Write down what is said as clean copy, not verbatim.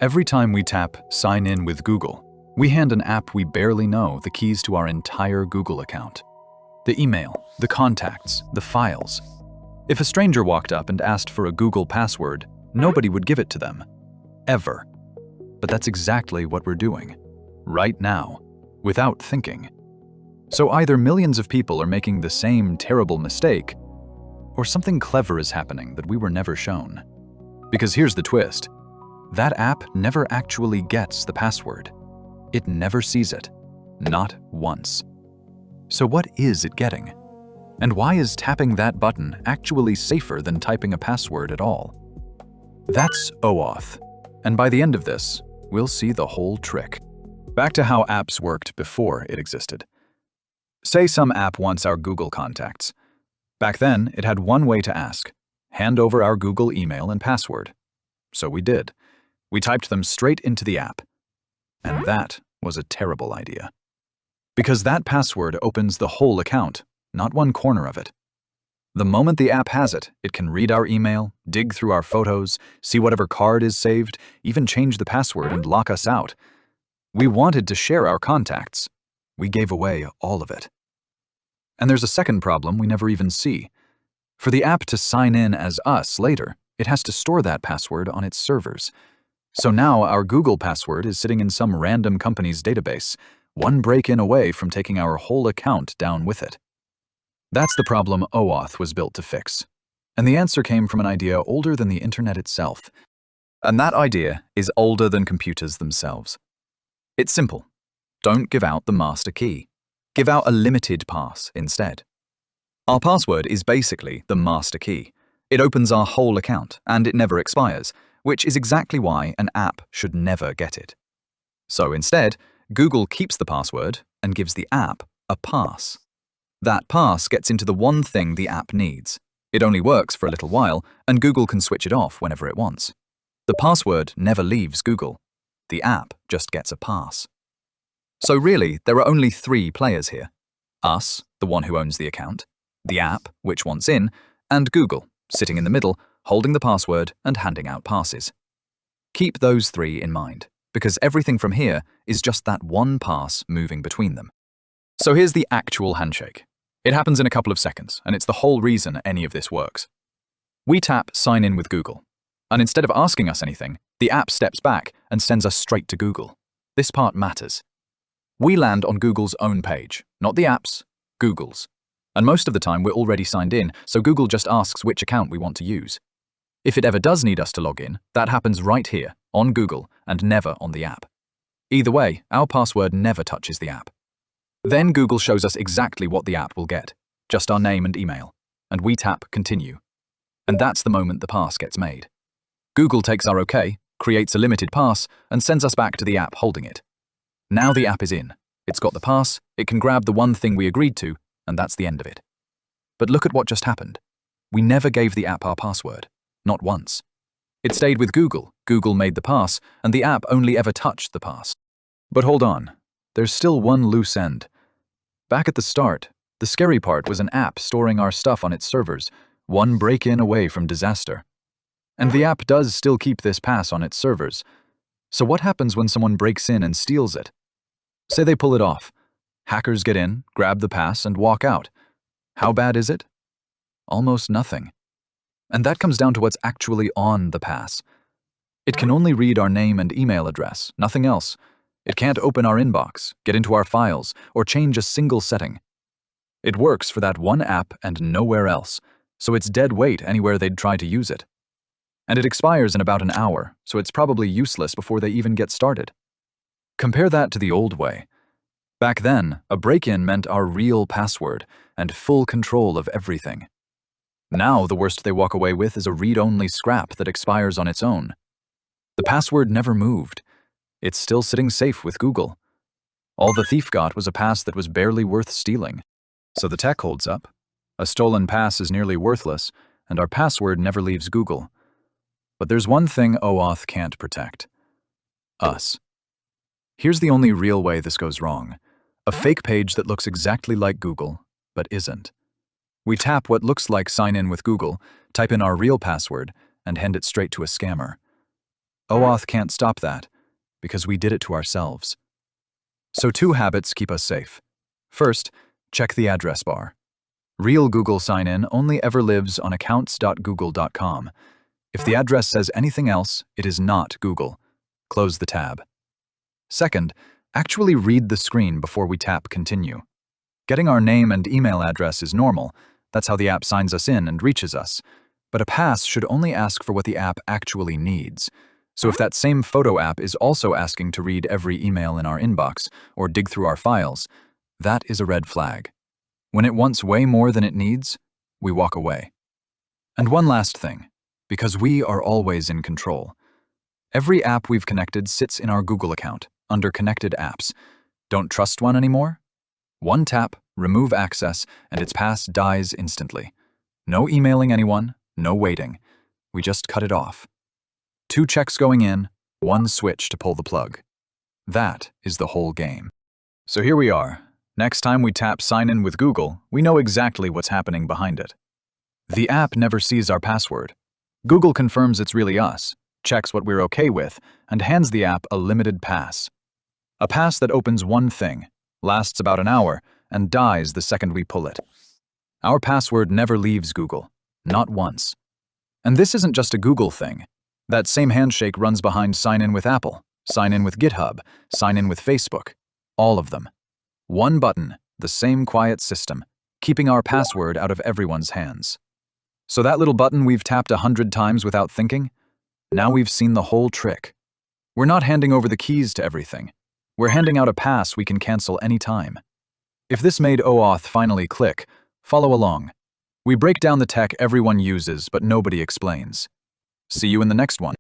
Every time we tap Sign in with Google, we hand an app we barely know the keys to our entire Google account. The email, the contacts, the files. If a stranger walked up and asked for a Google password, nobody would give it to them. Ever. But that's exactly what we're doing. Right now. Without thinking. So either millions of people are making the same terrible mistake, or something clever is happening that we were never shown. Because here's the twist. That app never actually gets the password. It never sees it. Not once. So what is it getting? And why is tapping that button actually safer than typing a password at all? That's OAuth. And by the end of this, we'll see the whole trick. Back to how apps worked before it existed. Say some app wants our Google contacts. Back then, it had one way to ask. Hand over our Google email and password. So we did. We typed them straight into the app. And that was a terrible idea. Because that password opens the whole account, not one corner of it. The moment the app has it, it can read our email, dig through our photos, see whatever card is saved, even change the password and lock us out. We wanted to share our contacts. We gave away all of it. And there's a second problem we never even see. For the app to sign in as us later, it has to store that password on its servers. So now our Google password is sitting in some random company's database, one break-in away from taking our whole account down with it. That's the problem OAuth was built to fix. And the answer came from an idea older than the internet itself. And that idea is older than computers themselves. It's simple. Don't give out the master key. Give out a limited pass instead. Our password is basically the master key. It opens our whole account, and it never expires, which is exactly why an app should never get it. So instead, Google keeps the password and gives the app a pass. That pass gets into the one thing the app needs. It only works for a little while, and Google can switch it off whenever it wants. The password never leaves Google. The app just gets a pass. So really, there are only three players here. Us, the one who owns the account, the app, which wants in, and Google, sitting in the middle, holding the password and handing out passes. Keep those three in mind, because everything from here is just that one pass moving between them. So here's the actual handshake. It happens in a couple of seconds, and it's the whole reason any of this works. We tap Sign in with Google, and instead of asking us anything, the app steps back and sends us straight to Google. This part matters. We land on Google's own page, not the app's, Google's. And most of the time we're already signed in, so Google just asks which account we want to use. If it ever does need us to log in, that happens right here, on Google, and never on the app. Either way, our password never touches the app. Then Google shows us exactly what the app will get, just our name and email, and we tap Continue. And that's the moment the pass gets made. Google takes our OK, creates a limited pass, and sends us back to the app holding it. Now the app is in. It's got the pass, it can grab the one thing we agreed to, and that's the end of it. But look at what just happened. We never gave the app our password. Not once. It stayed with Google. Google made the pass, and the app only ever touched the pass. But hold on. There's still one loose end. Back at the start, the scary part was an app storing our stuff on its servers, one break-in away from disaster. And the app does still keep this pass on its servers. So what happens when someone breaks in and steals it? Say they pull it off. Hackers get in, grab the pass, and walk out. How bad is it? Almost nothing. And that comes down to what's actually on the pass. It can only read our name and email address, nothing else. It can't open our inbox, get into our files, or change a single setting. It works for that one app and nowhere else, so it's dead weight anywhere they'd try to use it. And it expires in about an hour, so it's probably useless before they even get started. Compare that to the old way. Back then, a break-in meant our real password and full control of everything. Now, the worst they walk away with is a read-only scrap that expires on its own. The password never moved. It's still sitting safe with Google. All the thief got was a pass that was barely worth stealing. So the tech holds up. A stolen pass is nearly worthless, and our password never leaves Google. But there's one thing OAuth can't protect. Us. Here's the only real way this goes wrong. A fake page that looks exactly like Google, but isn't. We tap what looks like Sign in with Google, type in our real password, and hand it straight to a scammer. OAuth can't stop that, because we did it to ourselves. So 2 habits keep us safe. First, check the address bar. Real Google sign-in only ever lives on accounts.google.com. If the address says anything else, it is not Google. Close the tab. Second, actually read the screen before we tap Continue. Getting our name and email address is normal. That's how the app signs us in and reaches us. But a pass should only ask for what the app actually needs. So if that same photo app is also asking to read every email in our inbox or dig through our files, that is a red flag. When it wants way more than it needs, we walk away. And one last thing, because we are always in control. Every app we've connected sits in our Google account, under Connected Apps. Don't trust one anymore? One tap, remove access, and its pass dies instantly. No emailing anyone, no waiting. We just cut it off. 2 checks going in, 1 switch to pull the plug. That is the whole game. So here we are. Next time we tap Sign In with Google, we know exactly what's happening behind it. The app never sees our password. Google confirms it's really us, checks what we're okay with, and hands the app a limited pass. A pass that opens one thing, lasts about an hour, and dies the second we pull it. Our password never leaves Google, not once. And this isn't just a Google thing. That same handshake runs behind Sign In with Apple, Sign In with GitHub, Sign In with Facebook, all of them. One button, the same quiet system, keeping our password out of everyone's hands. So that little button we've tapped 100 times without thinking, now we've seen the whole trick. We're not handing over the keys to everything. We're handing out a pass we can cancel anytime. If this made OAuth finally click, follow along. We break down the tech everyone uses but nobody explains. See you in the next one.